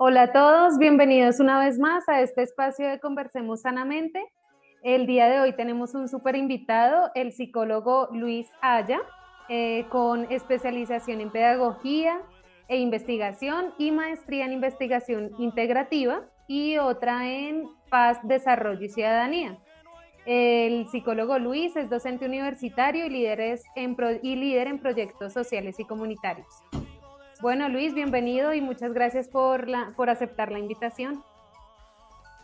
Hola a todos, bienvenidos una vez más a este espacio de Conversemos Sanamente. El día de hoy tenemos un súper invitado, el psicólogo Luis Aya, con especialización en pedagogía e investigación y maestría en investigación integrativa y otra en paz, desarrollo y ciudadanía. El psicólogo Luis es docente universitario y líder en proyectos sociales y comunitarios. Bueno, Luis, bienvenido y muchas gracias por aceptar la invitación.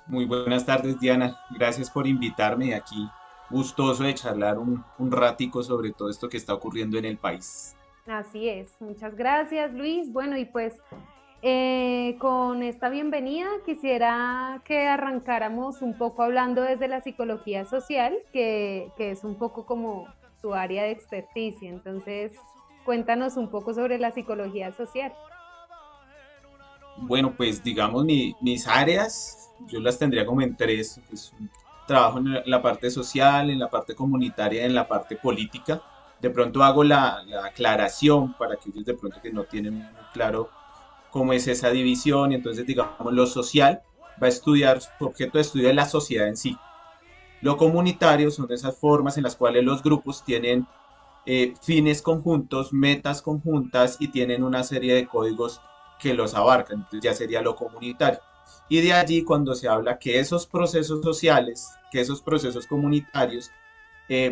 Muy buenas tardes, Diana. Gracias por invitarme aquí. Gustoso de charlar un ratico sobre todo esto que está ocurriendo en el país. Así es, muchas gracias, Luis. Bueno, y pues con esta bienvenida quisiera que arrancáramos un poco hablando desde la psicología social, que es un poco como tu área de experticia. Entonces, cuéntanos un poco sobre la psicología social. Bueno, pues digamos mis áreas, yo las tendría como en tres. Pues, trabajo en la parte social, en la parte comunitaria, en la parte política. De pronto hago la aclaración para aquellos de pronto que no tienen muy claro cómo es esa división. Entonces, digamos, lo social va a estudiar, su objeto de estudio es la sociedad en sí. Lo comunitario son esas formas en las cuales los grupos tienen fines conjuntos, metas conjuntas y tienen una serie de códigos que los abarcan. Entonces ya sería lo comunitario. Y de allí cuando se habla que esos procesos sociales, que esos procesos comunitarios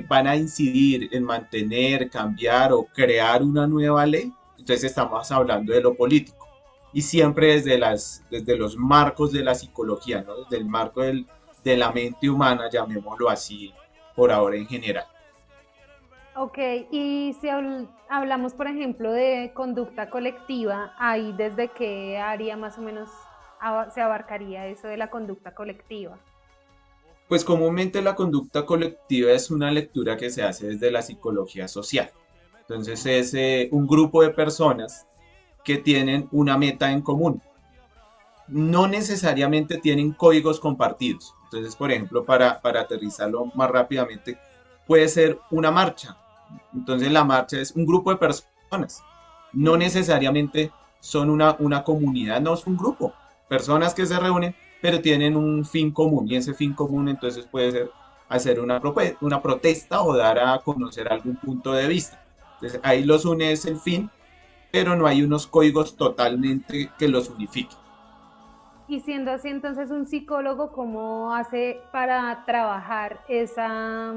van a incidir en mantener, cambiar o crear una nueva ley, entonces estamos hablando de lo político. Y siempre desde los marcos de la psicología, ¿no? Desde el marco de la mente humana, llamémoslo así, por ahora en general. Ok, y si hablamos, por ejemplo, de conducta colectiva, ahí desde qué área más o menos se abarcaría eso de la conducta colectiva. Pues comúnmente la conducta colectiva es una lectura que se hace desde la psicología social. Entonces es un grupo de personas que tienen una meta en común. No necesariamente tienen códigos compartidos. Entonces, por ejemplo, para aterrizarlo más rápidamente, puede ser una marcha. Entonces la marcha es un grupo de personas. No Ujú. necesariamente son una comunidad, no es un grupo. Personas que se reúnen, pero tienen un fin común. Y ese fin común entonces puede ser hacer una protesta o dar a conocer algún punto de vista. Entonces ahí los une es el fin, pero no hay unos códigos totalmente que los unifiquen. Y siendo así, entonces, un psicólogo, ¿cómo hace para trabajar esa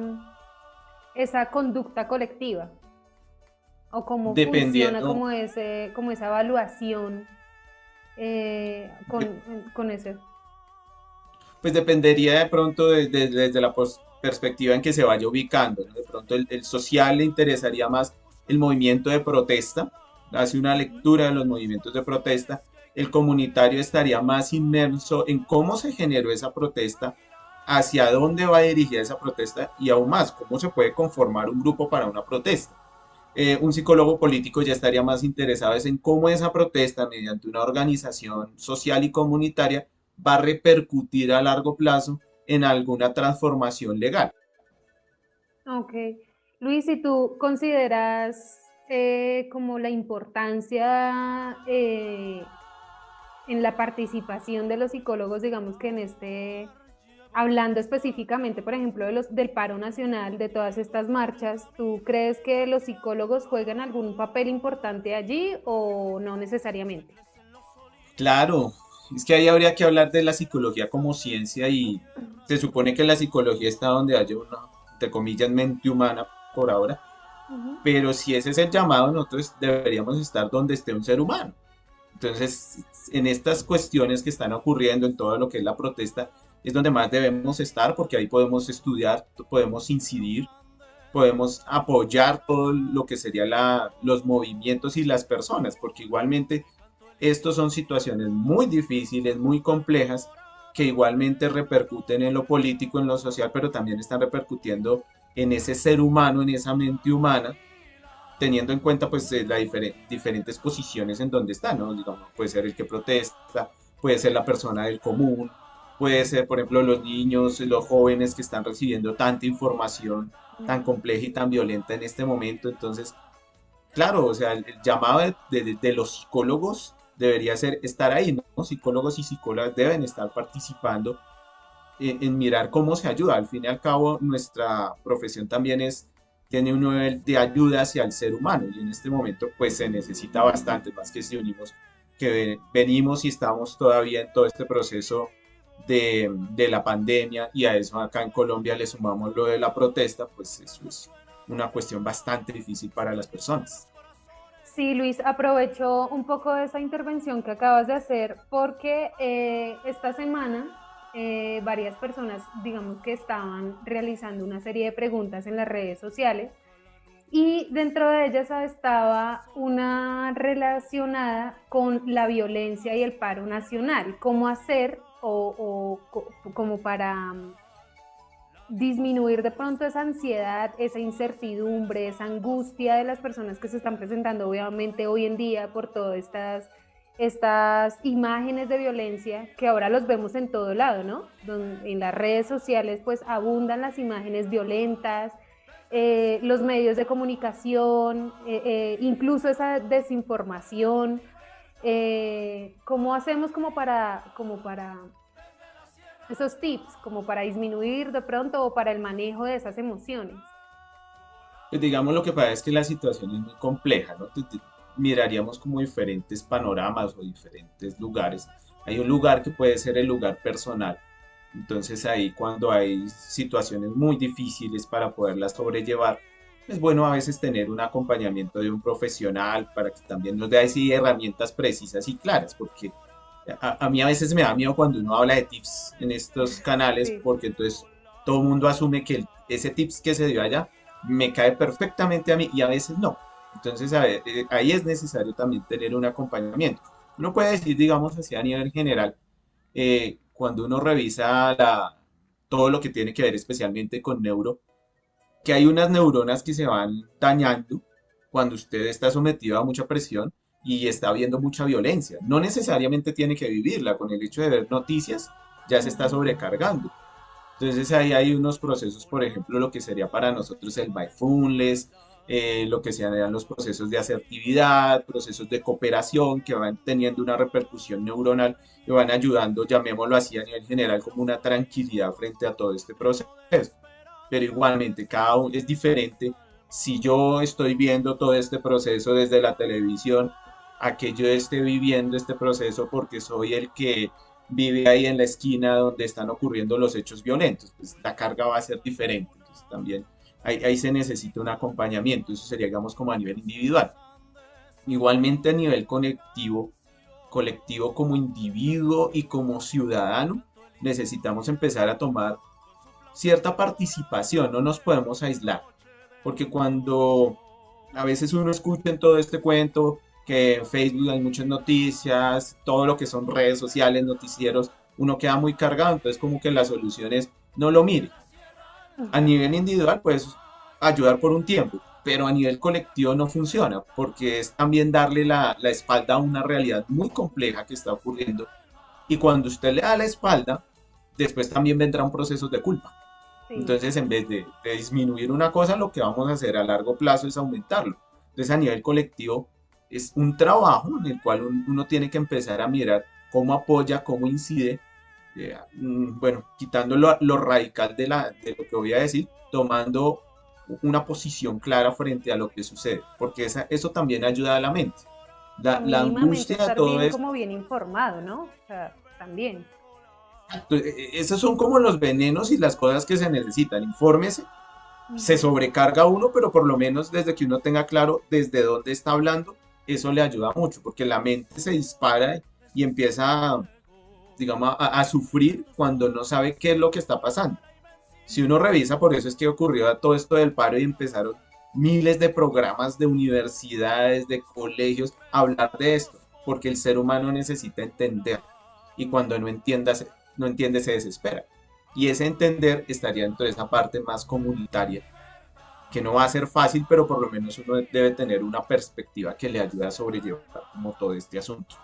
conducta colectiva? ¿O cómo funciona Dependiendo, como esa evaluación de- con eso? pues dependería de pronto desde la perspectiva en que se vaya ubicando, ¿no? De pronto el social le interesaría más el movimiento de protesta, hace una lectura de los movimientos de protesta. El comunitario estaría más inmerso en cómo se generó esa protesta, hacia dónde va dirigida esa protesta y aún más, cómo se puede conformar un grupo para una protesta. Un psicólogo político ya estaría más interesado en cómo esa protesta mediante una organización social y comunitaria va a repercutir a largo plazo en alguna transformación legal. Ok. Luis, ¿y tú consideras como la importancia en la participación de los psicólogos, digamos que en hablando específicamente, por ejemplo, del paro nacional, de todas estas marchas, ¿tú crees que los psicólogos juegan algún papel importante allí o no necesariamente? Claro, es que ahí habría que hablar de la psicología como ciencia y se supone que la psicología está donde haya una, entre comillas, mente humana por ahora, Ujú. pero si ese es el llamado, nosotros deberíamos estar donde esté un ser humano. Entonces, en estas cuestiones que están ocurriendo, en todo lo que es la protesta, es donde más debemos estar porque ahí podemos estudiar, podemos incidir, podemos apoyar todo lo que sería los movimientos y las personas, porque igualmente estos son situaciones muy difíciles, muy complejas, que igualmente repercuten en lo político, en lo social, pero también están repercutiendo en ese ser humano, en esa mente humana, teniendo en cuenta pues las diferentes posiciones en donde está, ¿no? Digamos, puede ser el que protesta, puede ser la persona del común, puede ser, por ejemplo, los niños, los jóvenes que están recibiendo tanta información tan compleja y tan violenta en este momento. Entonces, claro, o sea, el llamado de los psicólogos debería ser estar ahí, ¿no? Psicólogos y psicólogas deben estar participando en mirar cómo se ayuda. Al fin y al cabo, nuestra profesión también tiene un nivel de ayuda hacia el ser humano y en este momento pues se necesita bastante, más que si unimos que venimos y estamos todavía en todo este proceso de la pandemia y a eso acá en Colombia le sumamos lo de la protesta, pues eso es una cuestión bastante difícil para las personas. Sí, Luis, aprovecho un poco de esa intervención que acabas de hacer porque esta semana varias personas, digamos que estaban realizando una serie de preguntas en las redes sociales y dentro de ellas estaba una relacionada con la violencia y el paro nacional, cómo hacer como para disminuir de pronto esa ansiedad, esa incertidumbre, esa angustia de las personas que se están presentando obviamente hoy en día por todas estas imágenes de violencia que ahora los vemos en todo lado, ¿no? En las redes sociales pues abundan las imágenes violentas, los medios de comunicación, incluso esa desinformación. ¿Cómo hacemos como para esos tips como para disminuir de pronto o para el manejo de esas emociones? Pues digamos lo que pasa es que la situación es muy compleja, ¿no? Miraríamos como diferentes panoramas o diferentes lugares. Hay un lugar que puede ser el lugar personal. Entonces ahí cuando hay situaciones muy difíciles para poderlas sobrellevar, es bueno a veces tener un acompañamiento de un profesional para que también nos dé así herramientas precisas y claras, porque a mí a veces me da miedo cuando uno habla de tips en estos canales, Sí. porque entonces todo el mundo asume que ese tips que se dio allá me cae perfectamente a mí y a veces no. Entonces ahí es necesario también tener un acompañamiento. Uno puede decir, digamos así a nivel general, cuando uno revisa todo lo que tiene que ver especialmente con neuro, que hay unas neuronas que se van dañando cuando usted está sometido a mucha presión y está viendo mucha violencia. No necesariamente tiene que vivirla, con el hecho de ver noticias ya se está Ujú. sobrecargando. Entonces ahí hay unos procesos, por ejemplo, lo que sería para nosotros el mindfulness, lo que serían los procesos de asertividad, procesos de cooperación que van teniendo una repercusión neuronal que van ayudando, llamémoslo así a nivel general, como una tranquilidad frente a todo este proceso. Pero igualmente cada uno es diferente. Si yo estoy viendo todo este proceso desde la televisión, a que yo esté viviendo este proceso porque soy el que vive ahí en la esquina donde están ocurriendo los hechos violentos, pues la carga va a ser diferente. Entonces también ahí se necesita un acompañamiento, eso sería digamos como a nivel individual. Igualmente a nivel colectivo como individuo y como ciudadano, necesitamos empezar a tomar cierta participación, no nos podemos aislar, porque cuando a veces uno escucha en todo este cuento que en Facebook hay muchas noticias, todo lo que son redes sociales, noticieros, uno queda muy cargado, entonces como que la solución es no lo mire. A Ujú. nivel individual puedes ayudar por un tiempo, pero a nivel colectivo no funciona, porque es también darle la espalda a una realidad muy compleja que está ocurriendo. Y cuando usted le da la espalda, después también vendrá un proceso de culpa. Sí. Entonces, en vez de disminuir una cosa, lo que vamos a hacer a largo plazo es aumentarlo. Entonces, a nivel colectivo, es un trabajo en el cual uno tiene que empezar a mirar cómo apoya, cómo incide, bueno, quitando lo radical de lo que voy a decir, tomando una posición clara frente a lo que sucede, porque eso también ayuda a la mente. O La mínimamente angustia de estar todo bien, esto. como bien informado, ¿no? O sea, también. Entonces, esos son como los venenos y las cosas que se necesitan. Infórmese, se Ujú. sobrecarga uno, pero por lo menos desde que uno tenga claro desde dónde está hablando, eso le ayuda mucho, porque la mente se dispara y empieza, digamos, a sufrir cuando no sabe qué es lo que está pasando. Si uno revisa, por eso es que ocurrió todo esto del paro y empezaron miles de programas de universidades, de colegios, a hablar de esto, porque el ser humano necesita entender y cuando no entiende se desespera. Y ese entender estaría dentro de esa parte más comunitaria que no va a ser fácil, pero por lo menos uno debe tener una perspectiva que le ayude a sobrellevar como todo este asunto.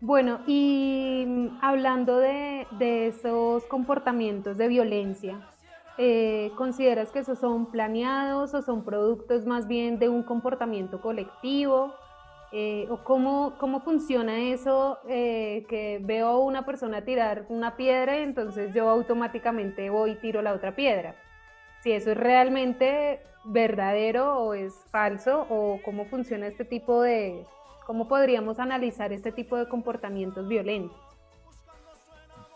Bueno, y hablando de esos comportamientos de violencia, ¿consideras que esos son planeados o son productos más bien de un comportamiento colectivo? ¿O cómo funciona eso? Que veo a una persona tirar una piedra, entonces yo automáticamente voy y tiro la otra piedra. Si eso es realmente verdadero o es falso, o cómo funciona este tipo de, cómo podríamos analizar este tipo de comportamientos violentos.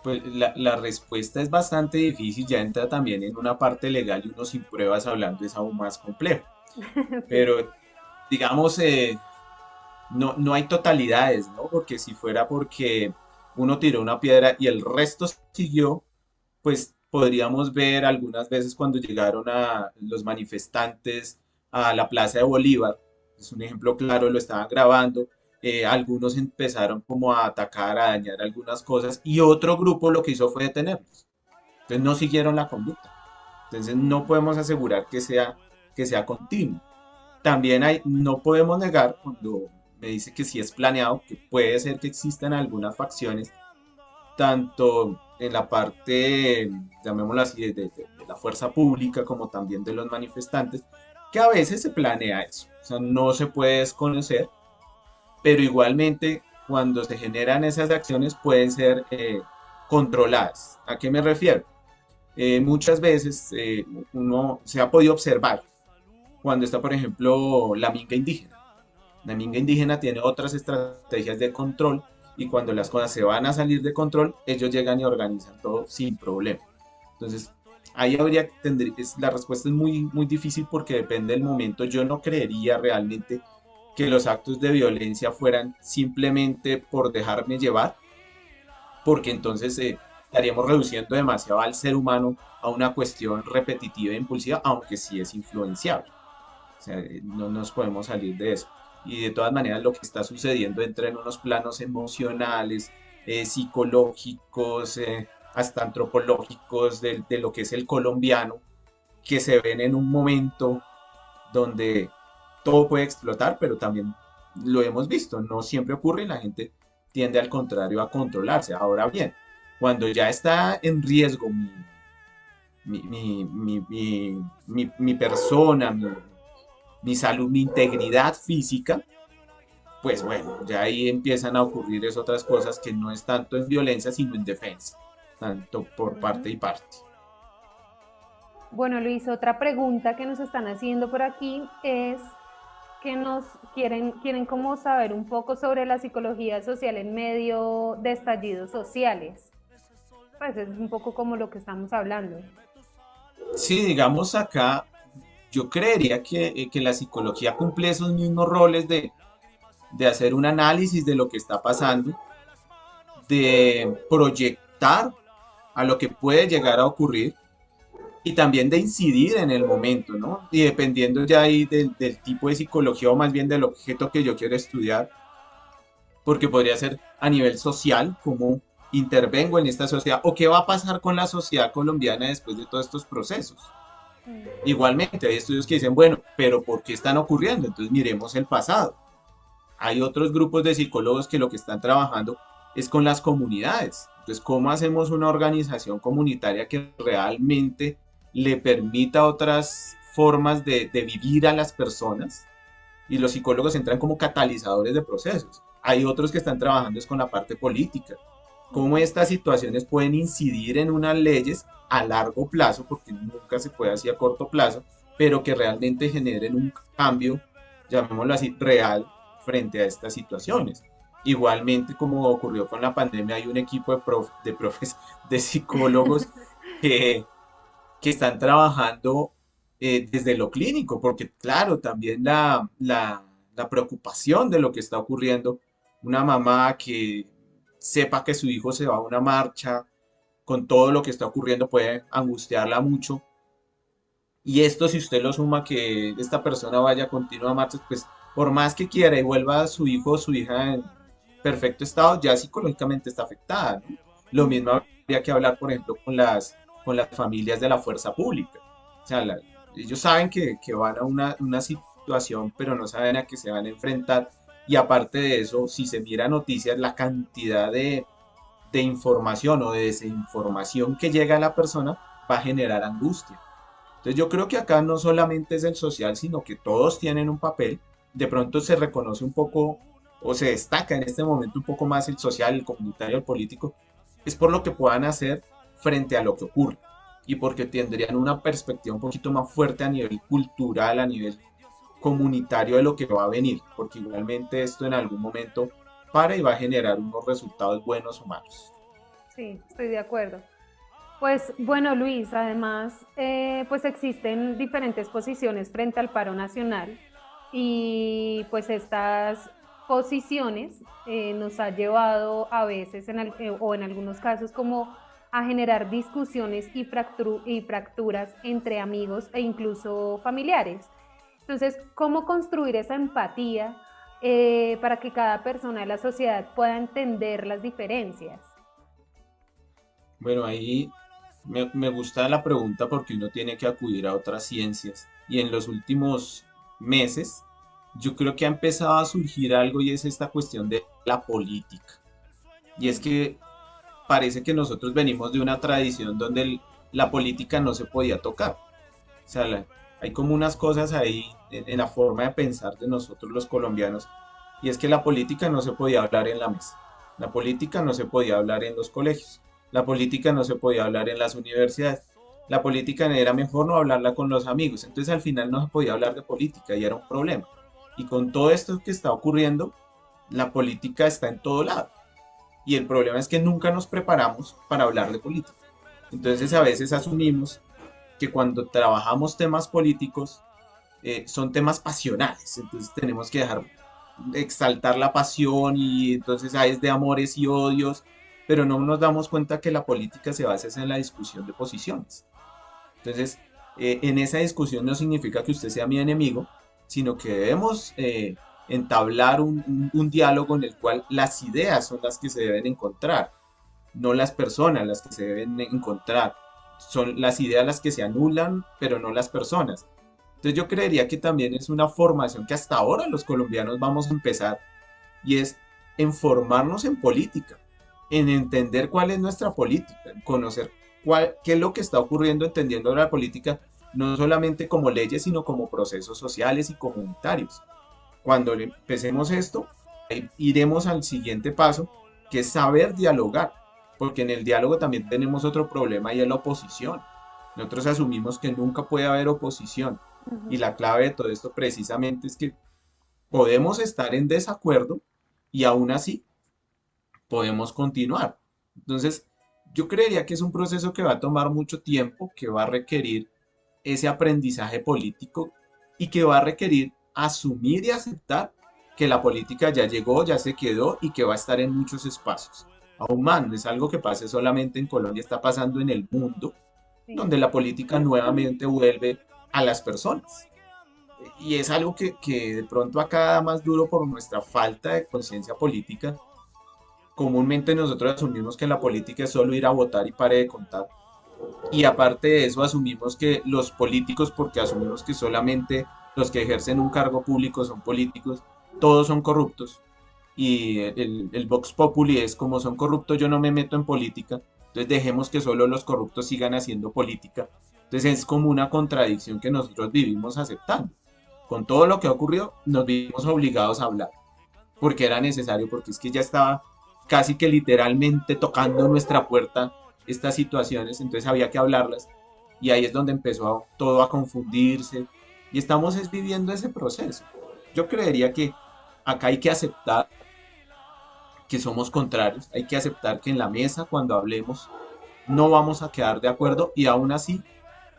Pues la respuesta es bastante difícil, ya entra también en una parte legal y uno sin pruebas hablando es aún más complejo. Sí. Pero digamos, no hay totalidades, ¿no? Porque si fuera porque uno tiró una piedra y el resto siguió, pues podríamos ver algunas veces cuando llegaron a los manifestantes a la Plaza de Bolívar, es un ejemplo claro, lo estaban grabando, algunos empezaron como a atacar, a dañar algunas cosas y otro grupo lo que hizo fue detenerlos. Entonces no siguieron la conducta. Entonces no podemos asegurar que sea continuo. También no podemos negar cuando me dice que sí es planeado, que puede ser que existan algunas facciones tanto en la parte, llamémoslo así, de la fuerza pública como también de los manifestantes, que a veces se planea eso. O sea, no se puede desconocer, pero igualmente cuando se generan esas acciones pueden ser controladas. ¿A qué me refiero? Muchas veces uno se ha podido observar cuando está, por ejemplo, la minga indígena. La minga indígena tiene otras estrategias de control y cuando las cosas se van a salir de control, ellos llegan y organizan todo sin problema. Entonces, ahí la respuesta es muy difícil porque depende del momento. Yo no creería realmente que los actos de violencia fueran simplemente por dejarme llevar, porque entonces estaríamos reduciendo demasiado al ser humano a una cuestión repetitiva e impulsiva, aunque sí es influenciable. O sea, no nos podemos salir de eso. Y de todas maneras lo que está sucediendo entra en unos planos emocionales, psicológicos, hasta antropológicos de lo que es el colombiano, que se ven en un momento donde todo puede explotar, pero también lo hemos visto, no siempre ocurre y la gente tiende al contrario a controlarse. Ahora bien, cuando ya está en riesgo mi persona, mi salud, mi integridad física, pues bueno, ya ahí empiezan a ocurrir es otras cosas que no es tanto en violencia, sino en defensa, tanto por parte Ujú. y parte. Bueno, Luis, otra pregunta que nos están haciendo por aquí es que nos quieren como saber un poco sobre la psicología social en medio de estallidos sociales. Pues es un poco como lo que estamos hablando. Sí, digamos acá, yo creería que la psicología cumple esos mismos roles de hacer un análisis de lo que está pasando, de proyectar a lo que puede llegar a ocurrir y también de incidir en el momento, ¿no? Y dependiendo ya ahí del tipo de psicología o más bien del objeto que yo quiero estudiar, porque podría ser a nivel social, cómo intervengo en esta sociedad o qué va a pasar con la sociedad colombiana después de todos estos procesos. Mm. Igualmente, hay estudios que dicen, bueno, pero ¿por qué están ocurriendo? Entonces miremos el pasado. Hay otros grupos de psicólogos que lo que están trabajando es con las comunidades. Entonces, ¿cómo hacemos una organización comunitaria que realmente le permita otras formas de vivir a las personas? Y los psicólogos entran como catalizadores de procesos. Hay otros que están trabajando es con la parte política. Cómo Ujú. estas situaciones pueden incidir en unas leyes a largo plazo, porque nunca se puede así a corto plazo, pero que realmente generen un cambio, llamémoslo así, real frente a estas situaciones. Igualmente, como ocurrió con la pandemia, hay un equipo de profes, de psicólogos que, que están trabajando desde lo clínico, porque claro, también la preocupación de lo que está ocurriendo, una mamá que sepa que su hijo se va a una marcha, con todo lo que está ocurriendo puede angustiarla mucho. Y esto si usted lo suma que esta persona vaya a continuar marchas, pues por más que quiera y vuelva a su hijo o su hija en perfecto estado, ya psicológicamente está afectada, ¿no? Lo mismo Ujú. habría que hablar, por ejemplo, con las familias de la fuerza pública. O sea, ellos saben que van a una situación, pero no saben a qué se van a enfrentar. Y aparte de eso, si se mira noticias, la cantidad de información o de desinformación que llega a la persona va a generar angustia. Entonces yo creo que acá no solamente es el social, sino que todos tienen un papel de pronto se reconoce un poco o se destaca en este momento un poco más el social, el comunitario, el político, es por lo que puedan hacer frente a lo que ocurre y porque tendrían una perspectiva un poquito más fuerte a nivel cultural, a nivel comunitario de lo que va a venir, porque igualmente esto en algún momento para y va a generar unos resultados buenos o malos. Sí, estoy de acuerdo. Pues bueno, Luis, además, pues existen diferentes posiciones frente al paro nacional y pues estas posiciones nos ha llevado a veces o en algunos casos como a generar discusiones y fracturas entre amigos e incluso familiares. Entonces, ¿cómo construir esa empatía para que cada persona de la sociedad pueda entender las diferencias? Bueno, ahí me gusta la pregunta porque uno tiene que acudir a otras ciencias y en los últimos meses yo creo que ha empezado a surgir algo y es esta cuestión de la política. Y es que parece que nosotros venimos de una tradición donde la política no se podía tocar. O sea, hay como unas cosas ahí en la forma de pensar de nosotros los colombianos, y es que la política no se podía hablar en la mesa, la política no se podía hablar en los colegios, la política no se podía hablar en las universidades, la política era mejor no hablarla con los amigos, entonces al final no se podía hablar de política y era un problema. Y con todo esto que está ocurriendo, la política está en todo lado. Y el problema es que nunca nos preparamos para hablar de política. Entonces a veces asumimos que cuando trabajamos temas políticos son temas pasionales. Entonces tenemos que dejar de exaltar la pasión y entonces hay de amores y odios, pero no nos damos cuenta que la política se basa en la discusión de posiciones. Entonces, en esa discusión no significa que usted sea mi enemigo, sino que debemos entablar un diálogo en el cual las ideas son las que se deben encontrar, no las personas las que se deben encontrar. Son las ideas las que se anulan, pero no las personas. Entonces yo creería que también es una formación que hasta ahora los colombianos vamos a empezar y es en formarnos en política, en entender cuál es nuestra política, en conocer qué es lo que está ocurriendo entendiendo la política no solamente como leyes, sino como procesos sociales y comunitarios. Cuando empecemos esto, iremos al siguiente paso, que es saber dialogar, porque en el diálogo también tenemos otro problema y es la oposición. Nosotros asumimos que nunca puede haber oposición y Ujú. la clave de todo esto precisamente es que podemos estar en desacuerdo y aún así podemos continuar. Entonces, yo creería que es un proceso que va a tomar mucho tiempo, que va a requerir ese aprendizaje político y que va a requerir asumir y aceptar que la política ya llegó, ya se quedó y que va a estar en muchos espacios. Aún más, no es algo que pase solamente en Colombia, está pasando en el mundo, Sí. donde la política nuevamente vuelve a las personas. Y es algo que de pronto acá da más duro por nuestra falta de conciencia política. Comúnmente nosotros asumimos que la política es solo ir a votar y pare de contar. Y aparte de eso, asumimos que los políticos, porque asumimos que solamente los que ejercen un cargo público son políticos, todos son corruptos. Y el Vox Populi es como son corruptos, yo no me meto en política. Entonces dejemos que solo los corruptos sigan haciendo política. Entonces es como una contradicción que nosotros vivimos aceptando. Con todo lo que ocurrió, nos vimos obligados a hablar. Porque era necesario, porque es que ya estaba casi que literalmente tocando nuestra puerta estas situaciones, entonces había que hablarlas y ahí es donde empezó todo a confundirse y estamos es viviendo ese proceso. Yo creería que acá hay que aceptar que somos contrarios, hay que aceptar que en la mesa cuando hablemos no vamos a quedar de acuerdo y aún así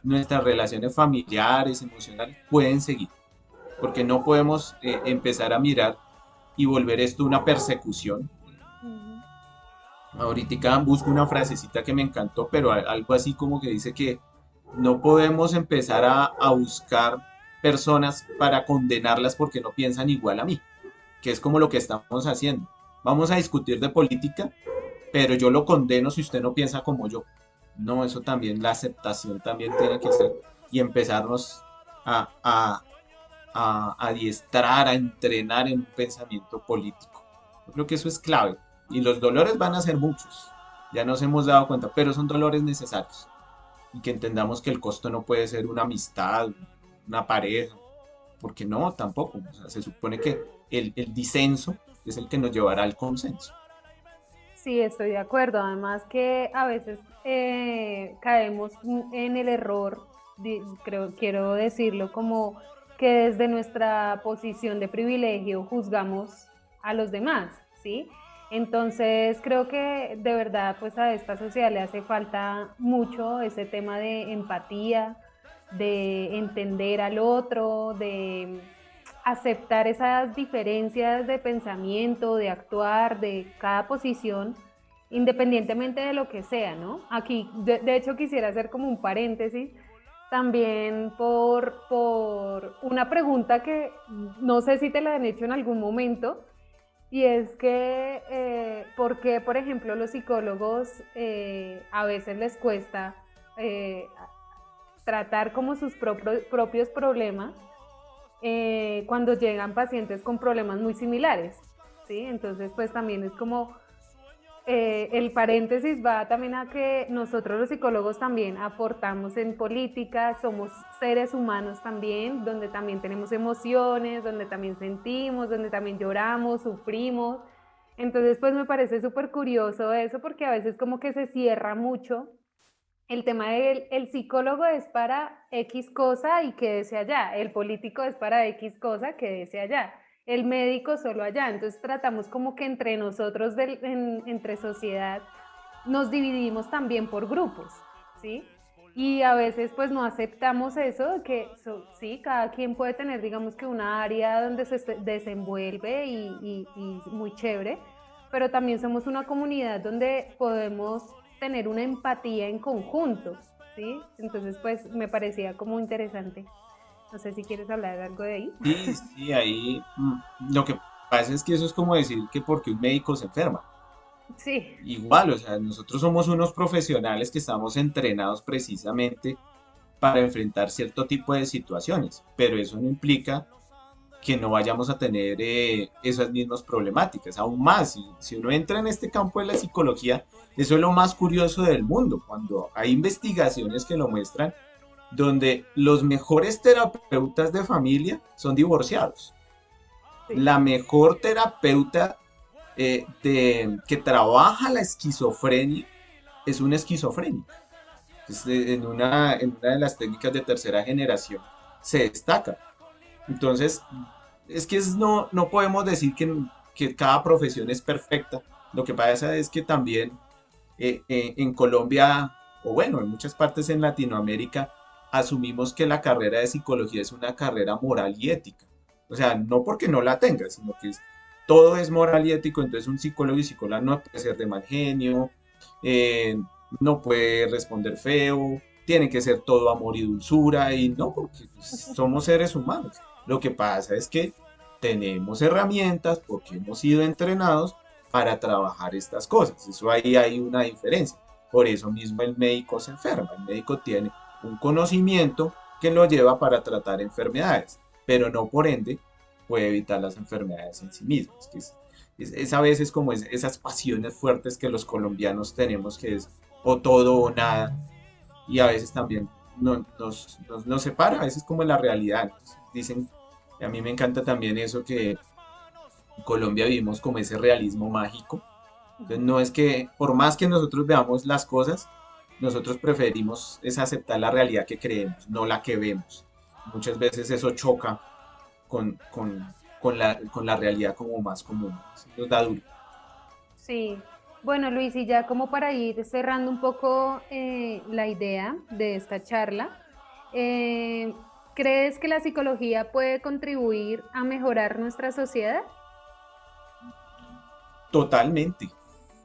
nuestras relaciones familiares, emocionales pueden seguir, porque no podemos empezar a mirar y volver esto una persecución. Ujú. Ahorita busco una frasecita que me encantó, pero algo así como que dice que no podemos empezar a buscar personas para condenarlas porque no piensan igual a mí, que es como lo que estamos haciendo. Vamos a discutir de política, pero yo lo condeno si usted no piensa como yo. No, eso también, la aceptación también tiene que ser y empezarnos a, a, a adiestrar, a entrenar en un pensamiento político. Yo creo que eso es clave. Y los dolores van a ser muchos, ya nos hemos dado cuenta, pero son dolores necesarios. Y que entendamos que el costo no puede ser una amistad, una pareja, porque no, tampoco. O sea, se supone que el disenso es el que nos llevará al consenso. Sí, estoy de acuerdo. Además que a veces caemos en el error, quiero decirlo, como que desde nuestra posición de privilegio juzgamos a los demás, ¿sí? Entonces creo que de verdad pues a esta sociedad le hace falta mucho ese tema de empatía, de entender al otro, de aceptar esas diferencias de pensamiento, de actuar, de cada posición, independientemente de lo que sea, ¿no? Aquí, de hecho, quisiera hacer como un paréntesis también por una pregunta que no sé si te la han hecho en algún momento, y es que, ¿por qué, por ejemplo, los psicólogos a veces les cuesta eh, tratar como sus propios problemas cuando llegan pacientes con problemas muy similares, ¿sí? Entonces, pues también es como el paréntesis va también a que nosotros los psicólogos también aportamos en política, somos seres humanos también, donde también tenemos emociones, donde también sentimos, donde también lloramos, sufrimos. Entonces, pues me parece súper curioso eso porque a veces como que se cierra mucho el tema del el psicólogo es para X cosa y quédese allá, el político es para X cosa, quédese allá, el médico solo allá. Entonces tratamos como que entre nosotros, entre sociedad, nos dividimos también por grupos, ¿sí? Y a veces pues no aceptamos eso, que sí, cada quien puede tener digamos que una área donde se desenvuelve y muy chévere, pero también somos una comunidad donde podemos tener una empatía en conjunto, ¿sí? Entonces, pues me parecía como interesante. No sé si quieres hablar algo de ahí. Sí, sí, ahí lo que pasa es que eso es como decir que porque un médico se enferma. Sí, Igual, o sea, nosotros somos unos profesionales que estamos entrenados precisamente para enfrentar cierto tipo de situaciones, pero eso no implica que no vayamos a tener esas mismas problemáticas. Aún más, si uno entra en este campo de la psicología, eso es lo más curioso del mundo, cuando hay investigaciones que lo muestran, donde los mejores terapeutas de familia son divorciados. sí. La mejor terapeuta que trabaja la esquizofrenia es un esquizofrénico. En una de las técnicas de tercera generación se destaca. Entonces, es que no podemos decir que cada profesión es perfecta. Lo que pasa es que también en Colombia, o bueno, en muchas partes en Latinoamérica, asumimos que la carrera de psicología es una carrera moral y ética. O sea, no porque no la tenga, sino que todo es moral y ético, entonces un psicólogo y psicóloga no puede ser de mal genio, eh, no puede responder feo, tiene que ser todo amor y dulzura, y no, porque pues, somos seres humanos. Lo que pasa es que tenemos herramientas porque hemos sido entrenados para trabajar estas cosas. Eso ahí hay una diferencia. Por eso mismo el médico se enferma. El médico tiene un conocimiento que lo lleva para tratar enfermedades, pero no por ende puede evitar las enfermedades en sí mismas. Que es a veces como esas pasiones fuertes que los colombianos tenemos, que es o todo o nada, y a veces también nos separa, a veces como la realidad. Dicen, a mí me encanta también eso que en Colombia vivimos como ese realismo mágico. Entonces no es que, por más que nosotros veamos las cosas, nosotros preferimos es aceptar la realidad que creemos, no la que vemos. Muchas veces eso choca con, con, con la realidad como más común. Eso nos da duro. Sí. Bueno, Luis, y ya como para ir cerrando un poco la idea de esta charla, eh, ¿crees que la psicología puede contribuir a mejorar nuestra sociedad? Totalmente,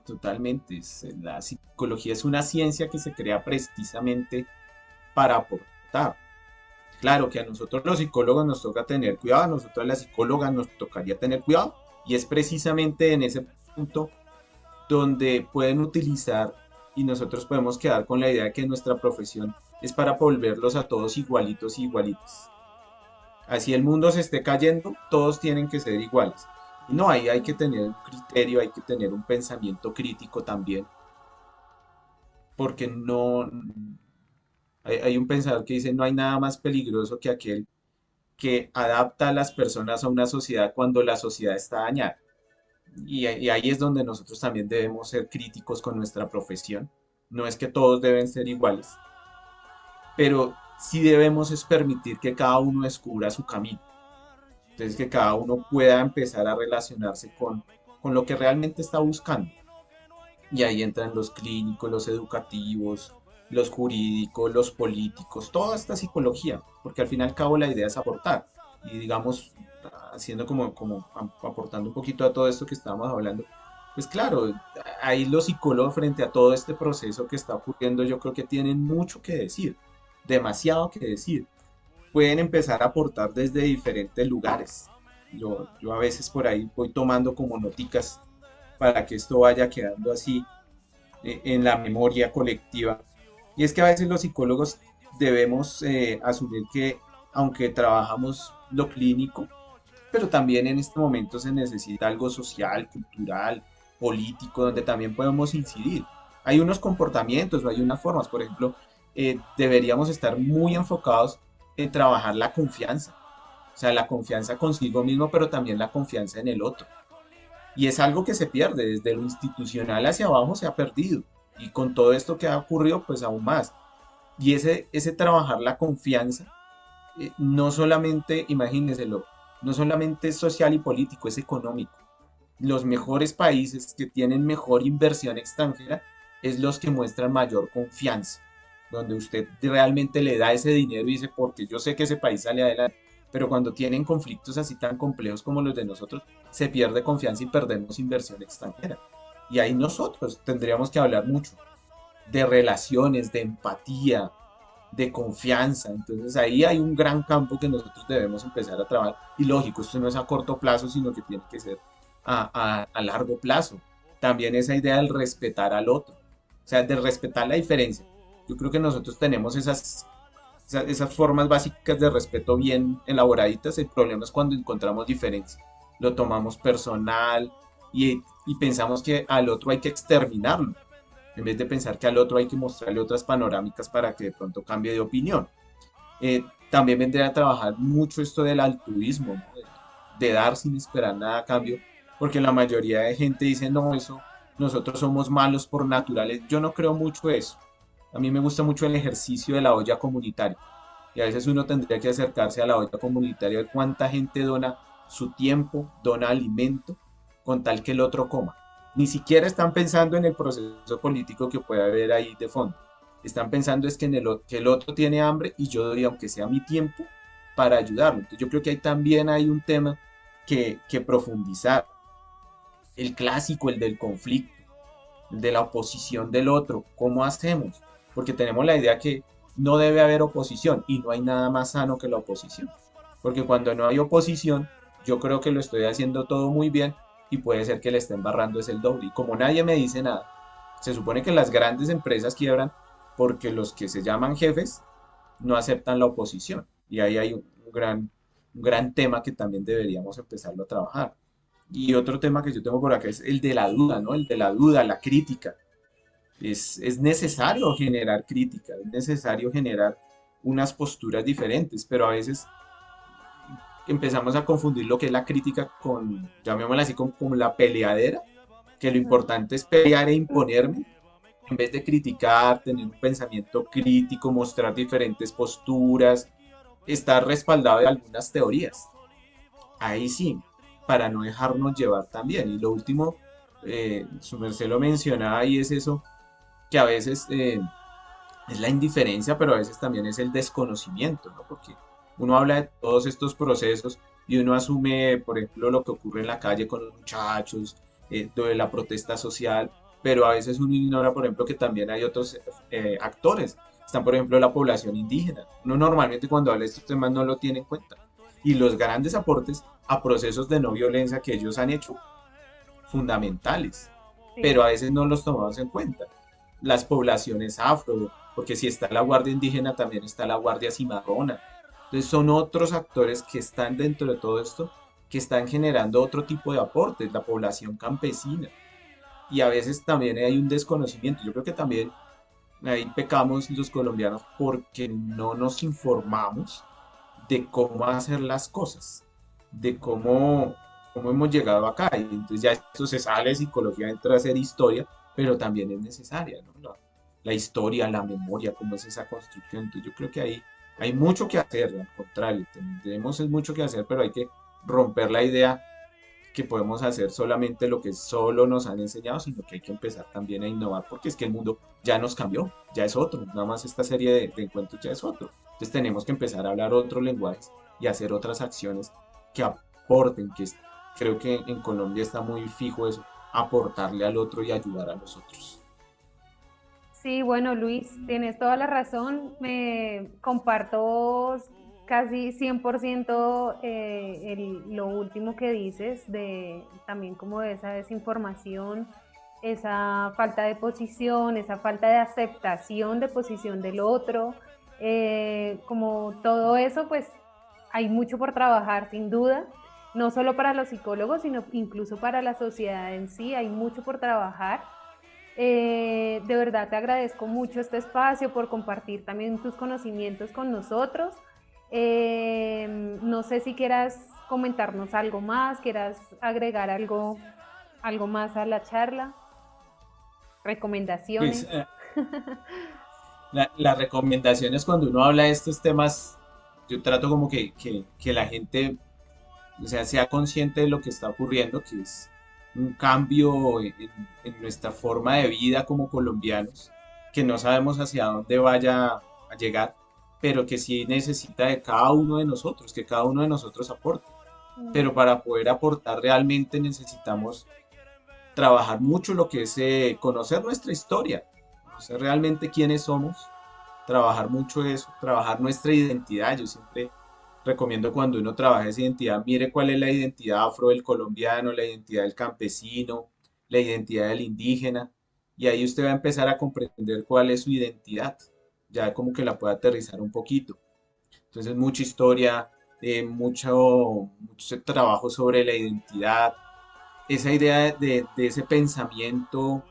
totalmente. La psicología es una ciencia que se crea precisamente para aportar. Claro que a nosotros los psicólogos nos toca tener cuidado, a nosotros las psicólogas nos tocaría tener cuidado, y es precisamente en ese punto donde pueden utilizar y nosotros podemos quedar con la idea de que nuestra profesión es para volverlos a todos igualitos y igualitos. Así el mundo se esté cayendo, todos tienen que ser iguales. Y no, ahí hay que tener un criterio, hay que tener un pensamiento crítico también, porque no, hay un pensador que dice, no hay nada más peligroso que aquel que adapta a las personas a una sociedad cuando la sociedad está dañada. Y ahí es donde nosotros también debemos ser críticos con nuestra profesión. No es que todos deben ser iguales, pero sí debemos es permitir que cada uno descubra su camino. Entonces, que cada uno pueda empezar a relacionarse con lo que realmente está buscando. Y ahí entran los clínicos, los educativos, los jurídicos, los políticos, toda esta psicología, porque al fin y al cabo la idea es aportar. Y digamos, haciendo aportando un poquito a todo esto que estábamos hablando, pues claro, ahí los psicólogos frente a todo este proceso que está ocurriendo, yo creo que tienen mucho que decir, demasiado que decir. Pueden empezar a aportar desde diferentes lugares. Yo a veces por ahí voy tomando como noticas para que esto vaya quedando así en la memoria colectiva. Y es que a veces los psicólogos debemos asumir que aunque trabajamos lo clínico, pero también en este momento se necesita algo social, cultural, político, donde también podemos incidir. Hay unos comportamientos o hay unas formas, por ejemplo, deberíamos estar muy enfocados en trabajar la confianza, o sea, la confianza consigo mismo, pero también la confianza en el otro. Y es algo que se pierde, desde lo institucional hacia abajo se ha perdido. Y con todo esto que ha ocurrido, pues aún más. Y ese trabajar la confianza, no solamente, imagínenselo, no solamente es social y político, es económico. Los mejores países que tienen mejor inversión extranjera es los que muestran mayor confianza, donde usted realmente le da ese dinero y dice, porque yo sé que ese país sale adelante, pero cuando tienen conflictos así tan complejos como los de nosotros, se pierde confianza y perdemos inversión extranjera. Y ahí nosotros tendríamos que hablar mucho de relaciones, de empatía, de confianza. Entonces ahí hay un gran campo que nosotros debemos empezar a trabajar. Y lógico, esto no es a corto plazo, sino que tiene que ser a largo plazo. También esa idea del respetar al otro, o sea, de respetar la diferencia. Yo creo que nosotros tenemos esas formas básicas de respeto bien elaboraditas. El problema es cuando encontramos diferencia. Lo tomamos personal y pensamos que al otro hay que exterminarlo, en vez de pensar que al otro hay que mostrarle otras panorámicas para que de pronto cambie de opinión. También vendría a trabajar mucho esto del altruismo, ¿no? De dar sin esperar nada a cambio, porque la mayoría de gente dice, no, eso, nosotros somos malos por naturales. Yo no creo mucho eso. A mí me gusta mucho el ejercicio de la olla comunitaria. Y a veces uno tendría que acercarse a la olla comunitaria, ver cuánta gente dona su tiempo, dona alimento, con tal que el otro coma. Ni siquiera están pensando en el proceso político que puede haber ahí de fondo. Están pensando es que, que el otro tiene hambre y yo doy, aunque sea mi tiempo, para ayudarlo. Entonces yo creo que ahí también hay un tema que profundizar. El clásico, el del conflicto, el de la oposición del otro. ¿Cómo hacemos? Porque tenemos la idea que no debe haber oposición y no hay nada más sano que la oposición. Porque cuando no hay oposición, yo creo que lo estoy haciendo todo muy bien y puede ser que le esté embarrando es el doble. Y como nadie me dice nada, se supone que las grandes empresas quiebran porque los que se llaman jefes no aceptan la oposición. Y ahí hay un gran tema que también deberíamos empezarlo a trabajar. Y otro tema que yo tengo por acá es el de la duda, ¿no? El de la duda, la crítica. Es necesario generar crítica, es necesario generar unas posturas diferentes, pero a veces empezamos a confundir lo que es la crítica con, llamémosla así, con la peleadera, que lo importante es pelear e imponerme, en vez de criticar, tener un pensamiento crítico, mostrar diferentes posturas, estar respaldado de algunas teorías. Ahí sí, para no dejarnos llevar también. Y lo último, su merced lo mencionaba y es eso, que a veces es la indiferencia, pero a veces también es el desconocimiento, ¿no? Porque uno habla de todos estos procesos y uno asume, por ejemplo, lo que ocurre en la calle con los muchachos, de la protesta social, pero a veces uno ignora, por ejemplo, que también hay otros actores. Están, por ejemplo, la población indígena. Uno normalmente cuando habla de estos temas no lo tiene en cuenta. Y los grandes aportes a procesos de no violencia que ellos han hecho, fundamentales, pero Sí. a veces no los tomamos en cuenta. Las poblaciones afro, porque si está la Guardia Indígena, también está la Guardia Cimarrona. Entonces son otros actores que están dentro de todo esto, que están generando otro tipo de aportes, la población campesina. Y a veces también hay un desconocimiento. Yo creo que también ahí pecamos los colombianos porque no nos informamos de cómo hacer las cosas, de cómo hemos llegado acá. Y entonces ya esto se sale de psicología, entra a ser historia, pero también es necesaria, ¿no? La historia, la memoria, cómo es esa construcción. Entonces yo creo que ahí hay mucho que hacer, al contrario, tenemos es mucho que hacer, pero hay que romper la idea que podemos hacer solamente lo que solo nos han enseñado, sino que hay que empezar también a innovar, porque es que el mundo ya nos cambió, ya es otro, nada más esta serie de encuentros ya es otro. Entonces tenemos que empezar a hablar otros lenguajes y hacer otras acciones que aporten, creo que en Colombia está muy fijo eso, aportarle al otro y ayudar a los otros. Sí, bueno, Luis, tienes toda la razón. Me comparto casi 100% lo último que dices, de también como de esa desinformación, esa falta de posición, esa falta de aceptación de posición del otro. Como todo eso, pues hay mucho por trabajar, sin duda, no solo para los psicólogos, sino incluso para la sociedad en sí, hay mucho por trabajar. De verdad te agradezco mucho este espacio por compartir también tus conocimientos con nosotros. No sé si quieras comentarnos algo más, quieras agregar algo más a la charla, Pues recomendaciones. las recomendaciones cuando uno habla de estos temas, yo trato como que la gente, o sea consciente de lo que está ocurriendo, que es un cambio en nuestra forma de vida como colombianos, que no sabemos hacia dónde vaya a llegar, pero que sí necesita de cada uno de nosotros, que cada uno de nosotros aporte. Pero para poder aportar realmente necesitamos trabajar mucho lo que es conocer nuestra historia, conocer realmente quiénes somos, trabajar mucho eso, trabajar nuestra identidad. Yo siempre recomiendo cuando uno trabaja esa identidad, mire cuál es la identidad afro del colombiano, la identidad del campesino, la identidad del indígena, y ahí usted va a empezar a comprender cuál es su identidad, ya como que la puede aterrizar un poquito. Entonces, mucha historia, mucho trabajo sobre la identidad, esa idea de ese pensamiento,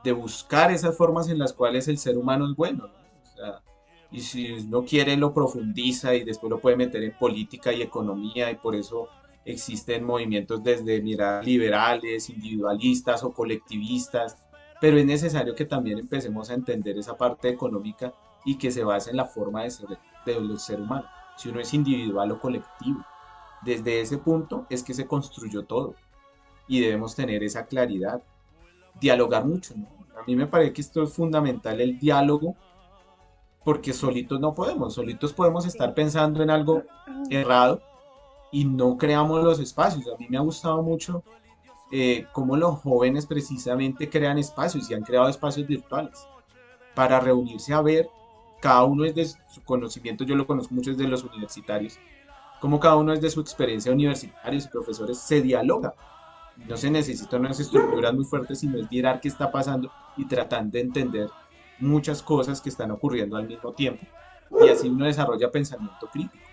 de buscar esas formas en las cuales el ser humano es bueno, ¿no? O sea, y si no quiere lo profundiza y después lo puede meter en política y economía y por eso existen movimientos desde miradas liberales, individualistas o colectivistas, pero es necesario que también empecemos a entender esa parte económica y que se base en la forma de ser del ser humano, si uno es individual o colectivo. Desde ese punto es que se construyó todo y debemos tener esa claridad, dialogar mucho, ¿no? A mí me parece que esto es fundamental, el diálogo, porque solitos podemos estar Sí. pensando en algo errado y no creamos los espacios. A mí me ha gustado mucho cómo los jóvenes precisamente crean espacios y han creado espacios virtuales para reunirse a ver, cada uno es de su conocimiento, yo lo conozco mucho desde los universitarios, como cada uno es de su experiencia universitaria, sus profesores se dialoga. No se necesitan unas estructuras muy fuertes, sino es mirar qué está pasando y tratar de entender muchas cosas que están ocurriendo al mismo tiempo. Y así uno desarrolla pensamiento crítico.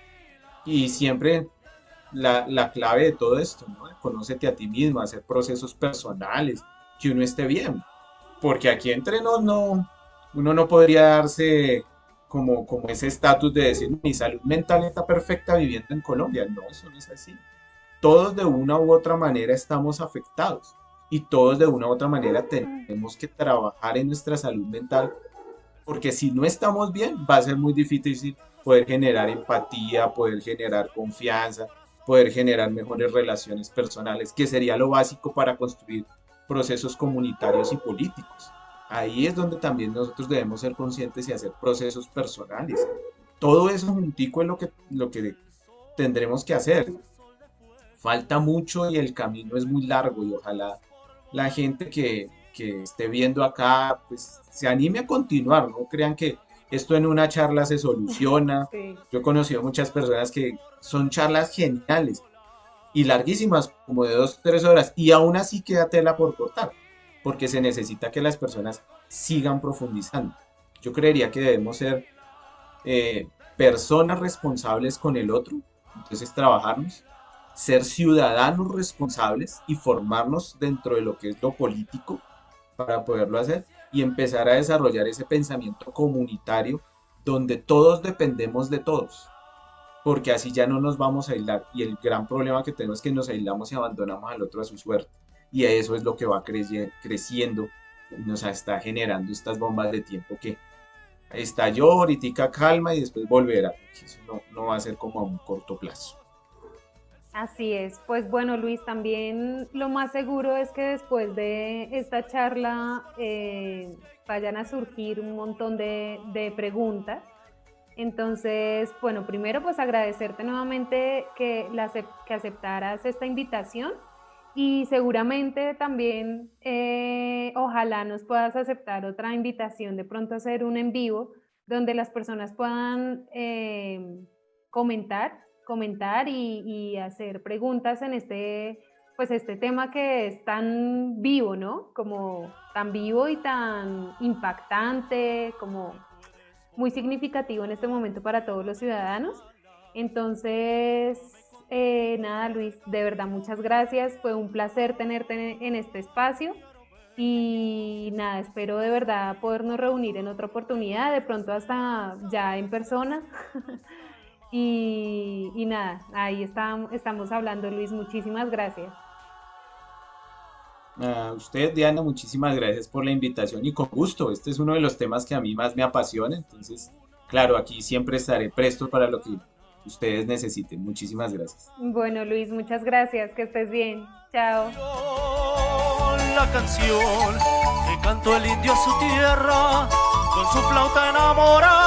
Y siempre la clave de todo esto, ¿no? Conócete a ti mismo, hacer procesos personales, que uno esté bien. Porque aquí entre nos no, uno no podría darse como ese estatus de decir mi salud mental está perfecta viviendo en Colombia. No, eso no es así. Todos de una u otra manera estamos afectados y todos de una u otra manera tenemos que trabajar en nuestra salud mental, porque si no estamos bien va a ser muy difícil poder generar empatía, poder generar confianza, poder generar mejores relaciones personales, que sería lo básico para construir procesos comunitarios y políticos. Ahí es donde también nosotros debemos ser conscientes y hacer procesos personales. Todo eso juntico es lo que tendremos que hacer. Falta mucho y el camino es muy largo y ojalá la gente que esté viendo acá pues se anime a continuar, no crean que esto en una charla se soluciona. Sí. Yo he conocido muchas personas que son charlas geniales y larguísimas, como de 2, 3 horas, y aún así queda tela por cortar, porque se necesita que las personas sigan profundizando. Yo creería que debemos ser eh, personas responsables con el otro, entonces trabajarnos, ser ciudadanos responsables y formarnos dentro de lo que es lo político para poderlo hacer y empezar a desarrollar ese pensamiento comunitario donde todos dependemos de todos. porque así ya no nos vamos a aislar. Y el gran problema que tenemos es que nos aislamos y abandonamos al otro a su suerte. Y eso es lo que va creciendo y nos está generando estas bombas de tiempo que estalló, ahorita calma y después volverá. Eso no va a ser como a un corto plazo. Así es. Pues bueno, Luis, también lo más seguro es que después de esta charla vayan a surgir un montón de preguntas. Entonces, bueno, primero pues agradecerte nuevamente que aceptaras esta invitación y seguramente también ojalá nos puedas aceptar otra invitación, de pronto hacer un en vivo donde las personas puedan comentar y hacer preguntas en pues este tema que es tan vivo, ¿no? Como tan vivo y tan impactante, como muy significativo en este momento para todos los ciudadanos. Entonces, nada, Luis, de verdad, muchas gracias. Fue un placer tenerte en este espacio. Y nada, espero de verdad podernos reunir en otra oportunidad, de pronto hasta ya en persona. Y nada, ahí estamos hablando, Luis. Muchísimas gracias. A usted, Diana, muchísimas gracias por la invitación y con gusto. Este es uno de los temas que a mí más me apasiona. Entonces, claro, aquí siempre estaré presto para lo que ustedes necesiten. Muchísimas gracias. Bueno, Luis, muchas gracias. Que estés bien. Chao. La canción que cantó el indio a su tierra con su flauta enamorada.